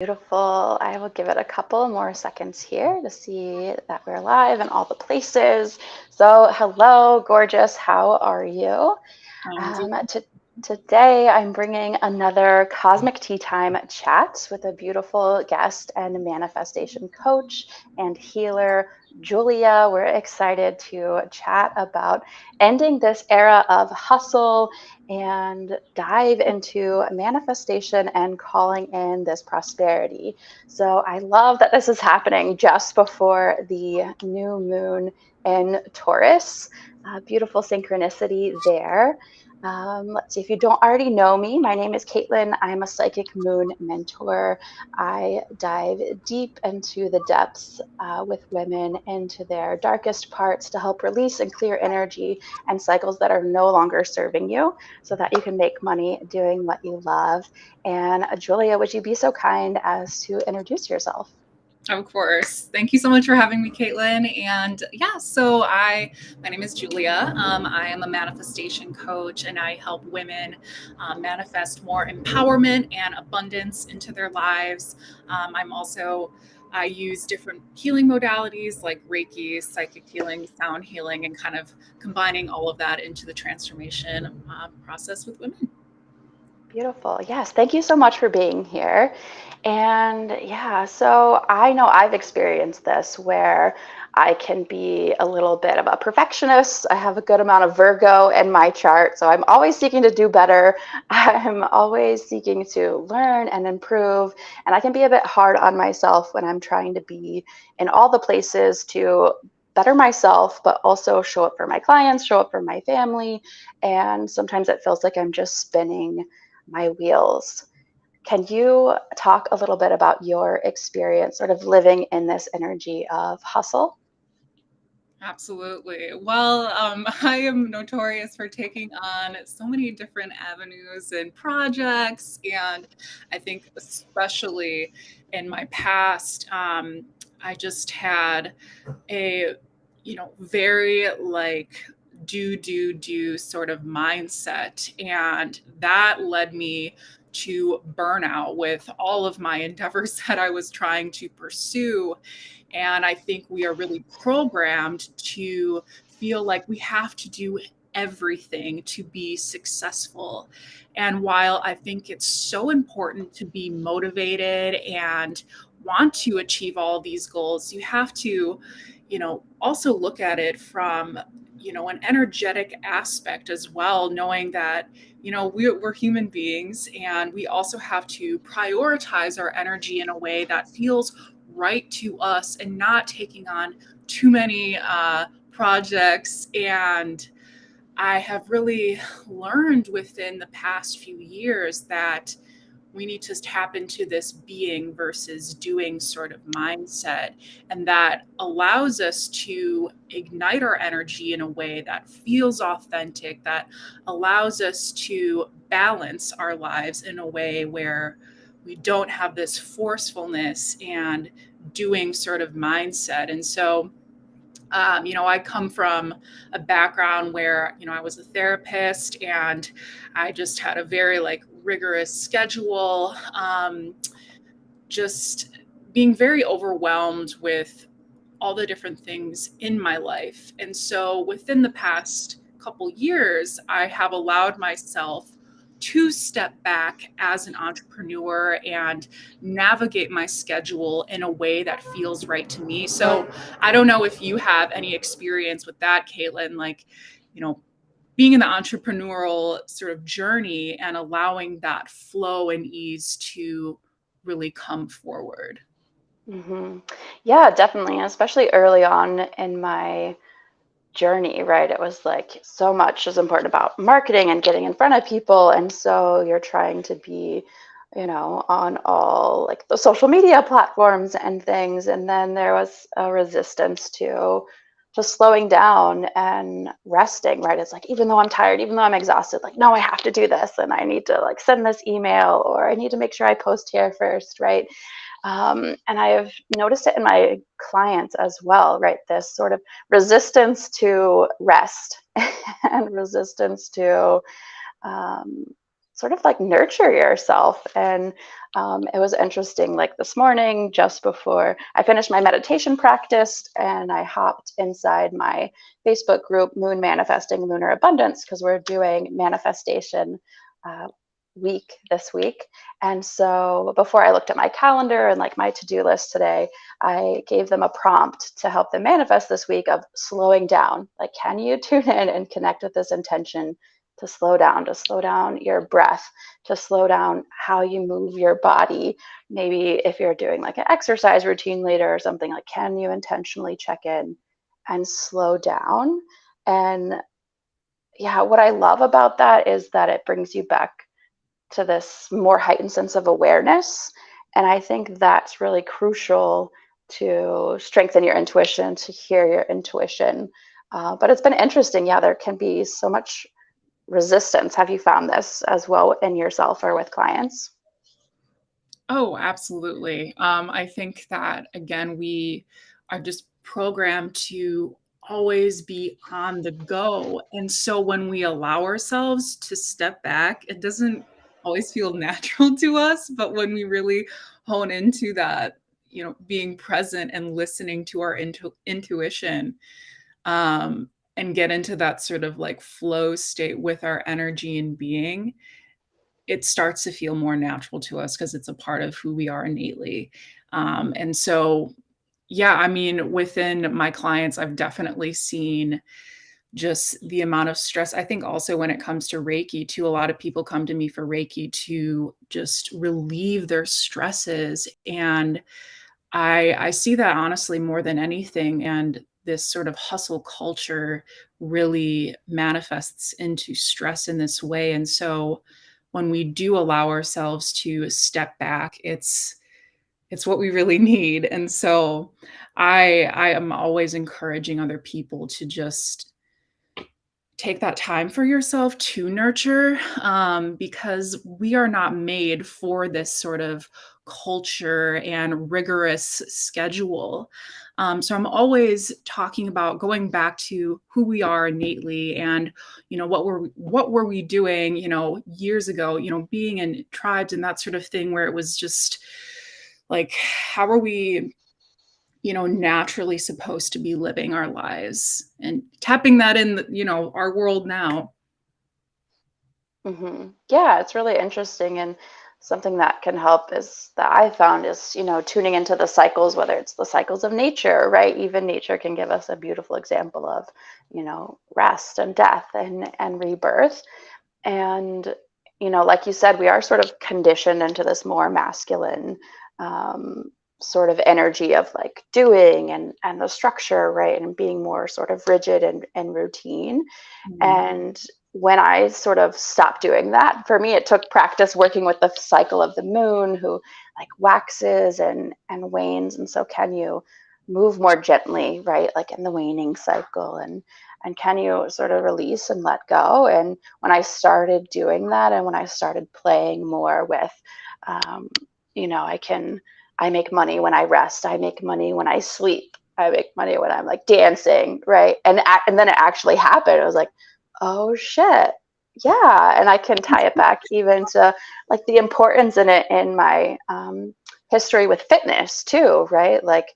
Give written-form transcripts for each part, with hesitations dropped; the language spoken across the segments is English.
Beautiful. I will give it a couple more seconds here to see that we're live in all the places. So, hello, gorgeous. How are you? I'm Um, doing to, Today, I'm bringing another Cosmic Tea Time chat with a beautiful guest and manifestation coach and healer, Julia. We're excited to chat about ending this era of hustle and dive into manifestation and calling in this prosperity. So I love that this is happening just before the new moon in Taurus. Beautiful synchronicity there. Let's see, if you don't already know me, my name is Kaitlyn. I'm a psychic moon mentor. I dive deep into the depths with women into their darkest parts to help release and clear energy and cycles that are no longer serving you so that you can make money doing what you love. And Julia, would you be so kind as to introduce yourself? Of course. Thank you so much for having me, Caitlin. And yeah, my name is Julia. I am a manifestation coach, and I help women manifest more empowerment and abundance into their lives. I use different healing modalities like Reiki, psychic healing, sound healing, and kind of combining all of that into the transformation process with women. Beautiful. Yes. Thank you so much for being here. And yeah, so I know I've experienced this where I can be a little bit of a perfectionist. I have a good amount of Virgo in my chart. So I'm always seeking to do better. I'm always seeking to learn and improve. And I can be a bit hard on myself when I'm trying to be in all the places to better myself, but also show up for my clients, show up for my family. And sometimes it feels like I'm just spinning my wheels. Can you talk a little bit about your experience sort of living in this energy of hustle? Absolutely. Well, I am notorious for taking on so many different avenues and projects. And I think, especially in my past, I just had a, very like do sort of mindset. And that led me to burnout with all of my endeavors that I was trying to pursue. And I think we are really programmed to feel like we have to do everything to be successful. And while I think it's so important to be motivated and want to achieve all these goals, you have to, also look at it from, an energetic aspect as well, knowing that, we're human beings and we also have to prioritize our energy in a way that feels right to us and not taking on too many projects. And I have really learned within the past few years that we need to tap into this being versus doing sort of mindset. And that allows us to ignite our energy in a way that feels authentic, that allows us to balance our lives in a way where we don't have this forcefulness and doing sort of mindset. And so, I come from a background where, I was a therapist and I just had a very like rigorous schedule, just being very overwhelmed with all the different things in my life. And so within the past couple years, I have allowed myself to step back as an entrepreneur and navigate my schedule in a way that feels right to me. So I don't know if you have any experience with that, Caitlin, like, you know, being in the entrepreneurial sort of journey and allowing that flow and ease to really come forward. Hmm. Yeah, definitely. Especially early on in my journey, right? It was like so much is important about marketing and getting in front of people. And so you're trying to be, on all like the social media platforms and things. And then there was a resistance to just slowing down and resting, right? It's like, even though I'm tired, even though I'm exhausted, like, no, I have to do this and I need to like send this email or I need to make sure I post here first, right? And I have noticed it in my clients as well, right? This sort of resistance to rest and resistance to um, sort of like nurture yourself. And it was interesting, like this morning, just before I finished my meditation practice, and I hopped inside my Facebook group, Moon Manifesting Lunar Abundance, because we're doing manifestation week this week. And so before I looked at my calendar and like my to-do list today, I gave them a prompt to help them manifest this week of slowing down. Like, can you tune in and connect with this intention to slow down your breath, to slow down how you move your body? Maybe if you're doing like an exercise routine later or something, like, can you intentionally check in and slow down? And yeah, what I love about that is that it brings you back to this more heightened sense of awareness. And I think that's really crucial to strengthen your intuition, to hear your intuition. But it's been interesting. Yeah, there can be so much resistance. Have you found this as well in yourself or with clients? Oh, absolutely. I think that, again, we are just programmed to always be on the go. And so when we allow ourselves to step back, it doesn't always feel natural to us. But when we really hone into that, being present and listening to our intuition, and get into that sort of like flow state with our energy and being, it starts to feel more natural to us because it's a part of who we are innately. And so, yeah, I mean, within my clients, I've definitely seen just the amount of stress. I think also when it comes to Reiki, too, a lot of people come to me for Reiki to just relieve their stresses. And I see that honestly more than anything. And this sort of hustle culture really manifests into stress in this way. And so when we do allow ourselves to step back, it's what we really need. And so I am always encouraging other people to just take that time for yourself to nurture, because we are not made for this sort of culture and rigorous schedule. So I'm always talking about going back to who we are innately, and what were we doing, years ago, being in tribes and that sort of thing, where it was just like, how are we naturally supposed to be living our lives, and tapping that in, our world now. Yeah, it's really interesting. And something that can help is that I found is, tuning into the cycles, whether it's the cycles of nature, right? Even nature can give us a beautiful example of, rest and death and rebirth. And, like you said, we are sort of conditioned into this more masculine sort of energy of like doing and the structure, right? And being more sort of rigid and routine. Mhm. And when I sort of stopped doing that, for me, it took practice working with the cycle of the moon, who like waxes and wanes. And so, can you move more gently, right? Like in the waning cycle, and can you sort of release and let go? And when I started doing that, and when I started playing more with, um, I make money when I rest. I make money when I sleep. I make money when I'm like dancing, right? And then it actually happened. I was like, oh shit, yeah. And I can tie it back even to like the importance in it in my history with fitness too, right? Like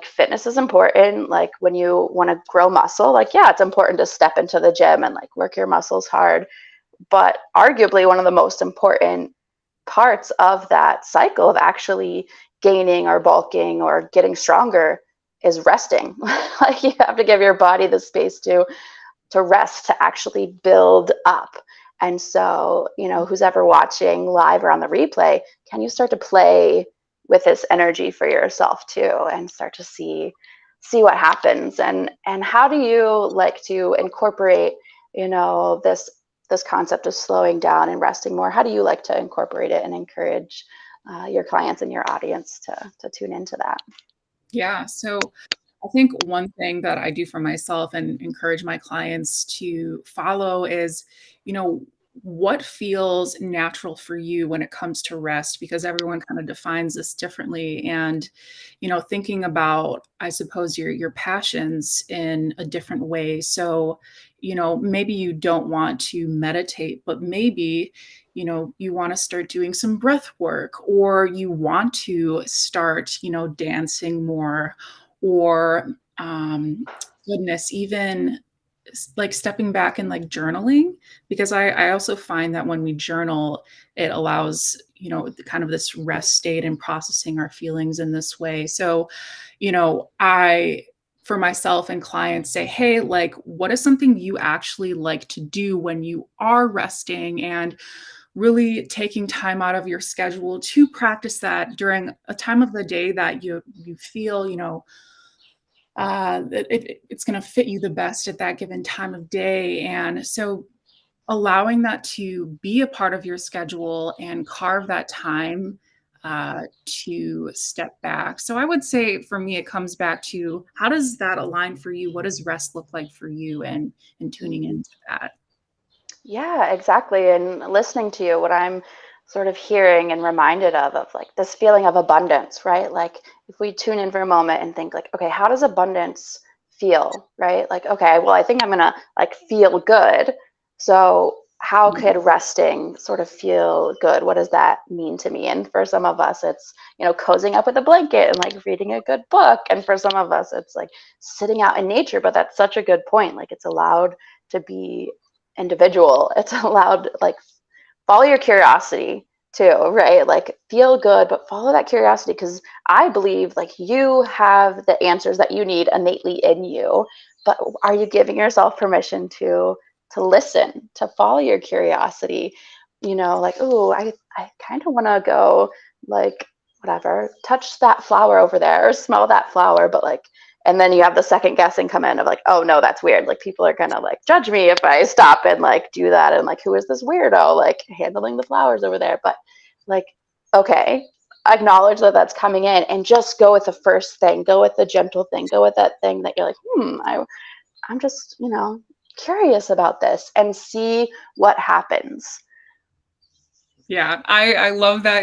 fitness is important. Like when you want to grow muscle, like yeah, it's important to step into the gym and like work your muscles hard. But arguably one of the most important parts of that cycle of actually gaining or bulking or getting stronger is resting. Like you have to give your body the space to rest, to actually build up. And so, who's ever watching live or on the replay, can you start to play with this energy for yourself too, and start to see what happens? And how do you like to incorporate, this concept of slowing down and resting more? How do you like to incorporate it and encourage your clients and your audience to tune into that? Yeah. So I think one thing that I do for myself and encourage my clients to follow is, what feels natural for you when it comes to rest, because everyone kind of defines this differently. And, thinking about, I suppose, your passions in a different way. So, maybe you don't want to meditate, but maybe you want to start doing some breath work, or you want to start, dancing more, or goodness, even like stepping back and like journaling, because I also find that when we journal, it allows, kind of this rest state and processing our feelings in this way. So, I, for myself and clients, say, hey, like, what is something you actually like to do when you are resting, and really taking time out of your schedule to practice that during a time of the day that you feel, it's going to fit you the best at that given time of day. And so allowing that to be a part of your schedule and carve that time to step back. So I would say for me, it comes back to, how does that align for you? What does rest look like for you? And tuning into that. Yeah, exactly. And listening to you, what I'm sort of hearing and reminded of like this feeling of abundance, right? Like if we tune in for a moment and think like, okay, how does abundance feel, right? Like, okay, well, I think I'm gonna like feel good. So how could resting sort of feel good? What does that mean to me? And for some of us, it's, cozying up with a blanket and like reading a good book. And for some of us, it's like sitting out in nature. But that's such a good point. Like it's allowed to be individual. It's allowed, like, follow your curiosity too, right? Like feel good, but follow that curiosity, because I believe like you have the answers that you need innately in you. But are you giving yourself permission to listen, to follow your curiosity? Like, oh, I kind of want to go, like, whatever, touch that flower over there or smell that flower, but like, and then you have the second guessing come in of like, oh no, that's weird, like people are gonna like judge me if I stop and like do that, and like, who is this weirdo like handling the flowers over there? But like, okay, acknowledge that that's coming in and just go with the first thing, go with the gentle thing, go with that thing that you're like, I'm just, curious about this, and see what happens. Yeah, I love that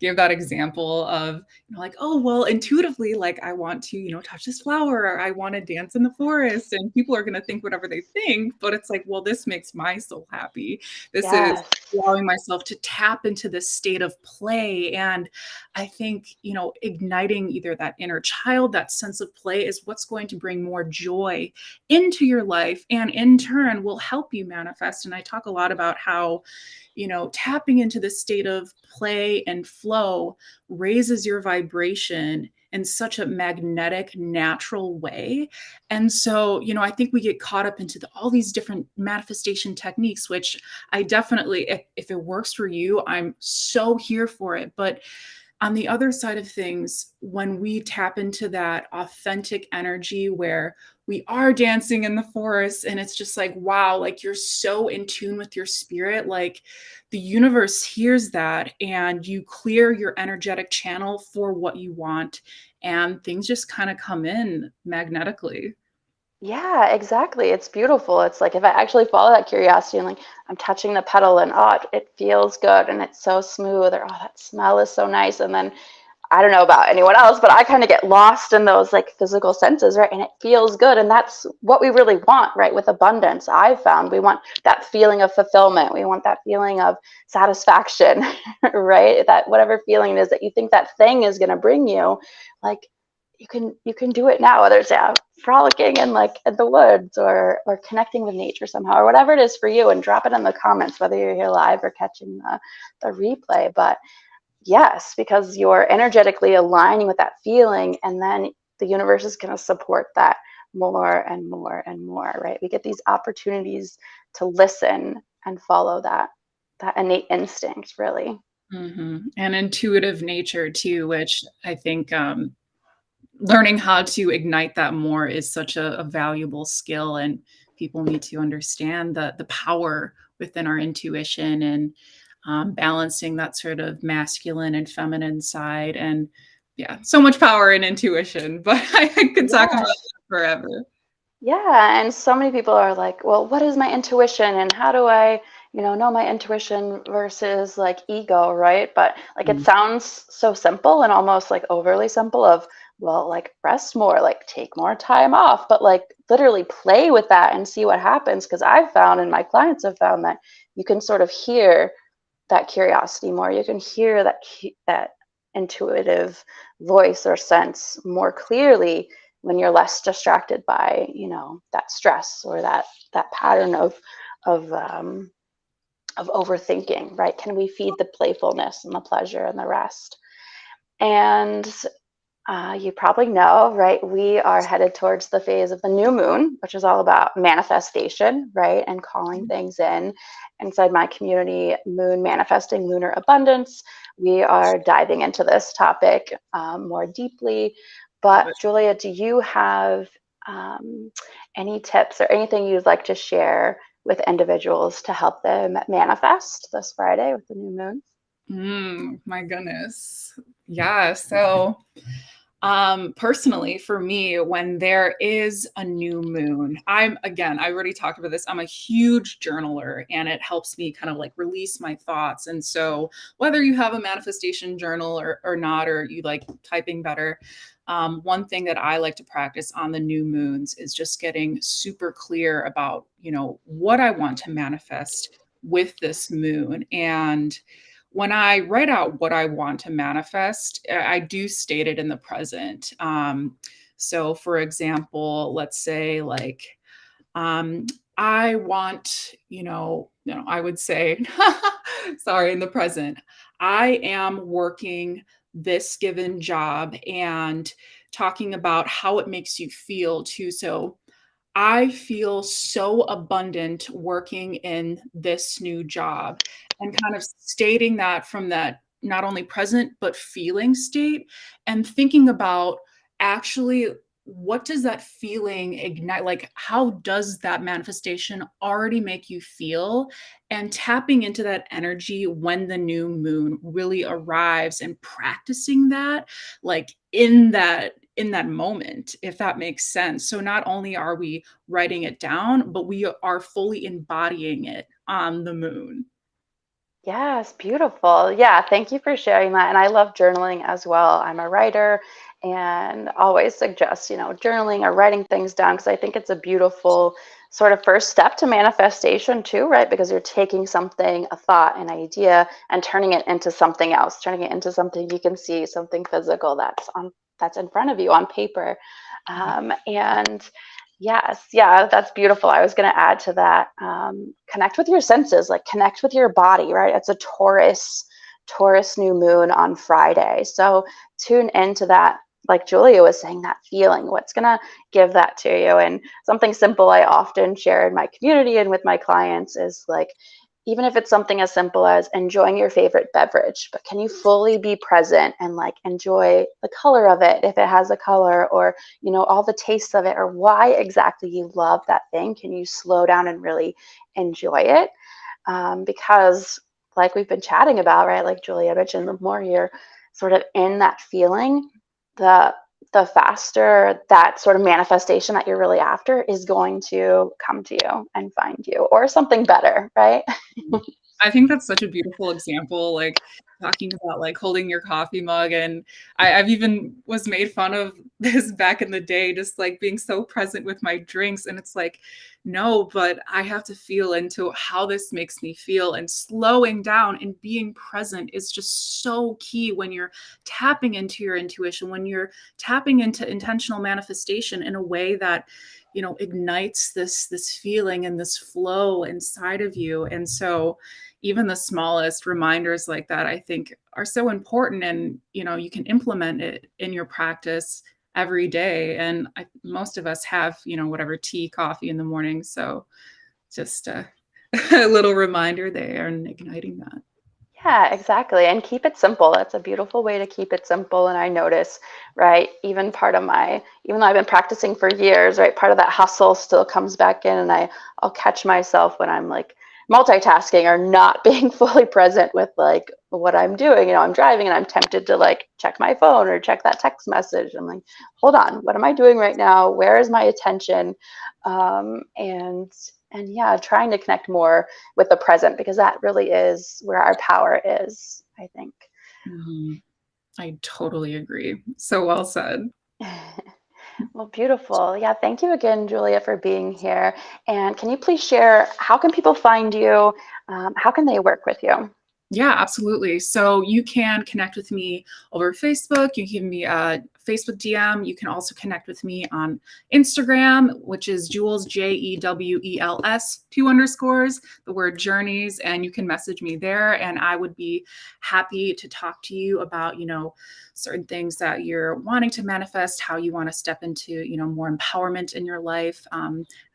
gave that example of, like, oh, well, intuitively, like, I want to, touch this flower, or I want to dance in the forest, and people are going to think whatever they think, but it's like, well, this makes my soul happy. This is Yes. allowing myself to tap into this state of play. And I think, igniting either that inner child, that sense of play, is what's going to bring more joy into your life, and in turn will help you manifest. And I talk a lot about how, tapping into the state of play and flow raises your vibration in such a magnetic, natural way. And so, I think we get caught up into all these different manifestation techniques, which I definitely, if it works for you, I'm so here for it. But on the other side of things, when we tap into that authentic energy where we are dancing in the forest, and it's just like, wow, like you're so in tune with your spirit, like the universe hears that, and you clear your energetic channel for what you want, and things just kind of come in magnetically. Yeah, exactly. It's beautiful. It's like if I actually follow that curiosity and like I'm touching the petal and oh, it feels good and it's so smooth, or oh, that smell is so nice. And then I don't know about anyone else, but I kind of get lost in those like physical senses, right? And it feels good. And that's what we really want, right? With abundance, I've found we want that feeling of fulfillment. We want that feeling of satisfaction, right? That whatever feeling it is that you think that thing is going to bring you, like you can do it now, whether it's frolicking in like in the woods, or connecting with nature somehow, or whatever it is for you, and drop it in the comments whether you're here live or catching the replay. But yes, because you're energetically aligning with that feeling, and then the universe is going to support that more and more and more, right? We get these opportunities to listen and follow that innate instinct, really. And intuitive nature too, which I think, learning how to ignite that more is such a valuable skill, and people need to understand the power within our intuition, and balancing that sort of masculine and feminine side. And yeah, so much power in intuition, but I could talk about Yes. that forever. Yeah, and so many people are like, well, what is my intuition and how do I, know my intuition versus like ego, right? But like it sounds so simple and almost like overly simple of well, like rest more, like take more time off, but like literally play with that and see what happens. Because I've found, and my clients have found, that you can sort of hear that curiosity more. You can hear that intuitive voice or sense more clearly when you're less distracted by, that stress or that pattern of overthinking, right? Can we feed the playfulness and the pleasure and the rest? And you probably know, right? We are headed towards the phase of the new moon, which is all about manifestation, right? And calling things in. Inside my community, Moon Manifesting Lunar Abundance, we are diving into this topic more deeply. But Julia, do you have any tips or anything you'd like to share with individuals to help them manifest this Friday with the new moon? My goodness. Yeah. So personally, for me, when there is a new moon, I already talked about this. I'm a huge journaler, and it helps me kind of like release my thoughts. And so whether you have a manifestation journal or not, or you like typing better, one thing that I like to practice on the new moons is just getting super clear about, what I want to manifest with this moon. And when I write out what I want to manifest, I do state it in the present. So, for example, let's say like, I want, I would say, sorry, in the present, I am working this given job and talking about how it makes you feel too. So, I feel so abundant working in this new job, and kind of stating that from that not only present but feeling state, and thinking about actually what does that feeling ignite, like how does that manifestation already make you feel, and tapping into that energy when the new moon really arrives and practicing that like in that moment, if that makes sense. So not only are we writing it down, but we are fully embodying it on the moon. Yes, beautiful. Yeah, thank you for sharing that. And I love journaling as well. I'm a writer and always suggest, journaling or writing things down because I think it's a beautiful sort of first step to manifestation too, right? Because you're taking something, a thought, an idea, and turning it into something else, turning it into something you can see, something physical that's in front of you on paper. And yes, yeah, that's beautiful. I was going to add to that. Connect with your senses, like connect with your body, right? It's a Taurus new moon on Friday. So tune into that, like Julia was saying, that feeling. What's going to give that to you? And something simple I often share in my community and with my clients is like, even if it's something as simple as enjoying your favorite beverage, but can you fully be present and like enjoy the color of it if it has a color, or all the tastes of it, or why exactly you love that thing? Can you slow down and really enjoy it? Because like we've been chatting about, right, like Julia mentioned, the more you're sort of in that feeling, the faster that sort of manifestation that you're really after is going to come to you and find you, or something better, right? I think that's such a beautiful example, like talking about like holding your coffee mug. And I've even was made fun of this back in the day, just like being so present with my drinks. And it's like, no, but I have to feel into how this makes me feel, and slowing down and being present is just so key when you're tapping into your intuition, when you're tapping into intentional manifestation in a way that ignites this feeling and this flow inside of you. And so even the smallest reminders like that, I think, are so important, and you can implement it in your practice every day. And most of us have whatever tea, coffee in the morning, so just a little reminder there and igniting that. Yeah, exactly. And keep it simple. That's a beautiful way to keep it simple. And I notice, right, even though I've been practicing for years, right, part of that hustle still comes back in, and I'll catch myself when I'm like multitasking or not being fully present with like what I'm doing. I'm driving and I'm tempted to like check my phone or check that text message. I'm like, hold on, what am I doing right now? Where is my attention? And yeah, trying to connect more with the present, because that really is where our power is, I think. Mm-hmm. I totally agree. So well said. Well, beautiful. Yeah, thank you again, Julia, for being here. And can you please share how can people find you? How can they work with you? Yeah, absolutely. So you can connect with me over Facebook. You can give me a Facebook DM. You can also connect with me on Instagram, which is Jules, Jewels, 2 underscores, the word journeys. And you can message me there. And I would be happy to talk to you about, certain things that you're wanting to manifest, how you want to step into, more empowerment in your life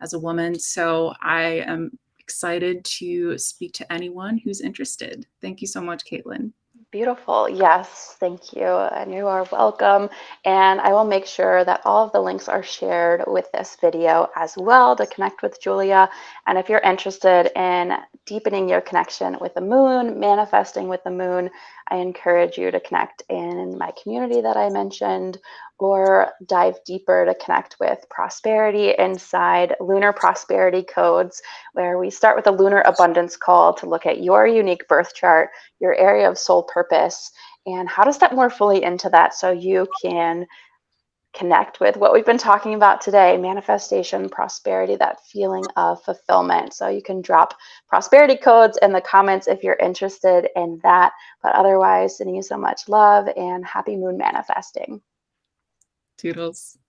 as a woman. So I am excited to speak to anyone who's interested. Thank you so much, Kaitlyn. Beautiful. Yes, thank you. And you are welcome. And I will make sure that all of the links are shared with this video as well to connect with Julia. And if you're interested in deepening your connection with the moon, manifesting with the moon, I encourage you to connect in my community that I mentioned, or dive deeper to connect with prosperity inside lunar prosperity codes, where we start with a lunar abundance call to look at your unique birth chart, your area of soul purpose, and how to step more fully into that so you can connect with what we've been talking about today: manifestation, prosperity, that feeling of fulfillment. So you can drop prosperity codes in the comments if you're interested in that. But otherwise, sending you so much love and happy moon manifesting. Toodles.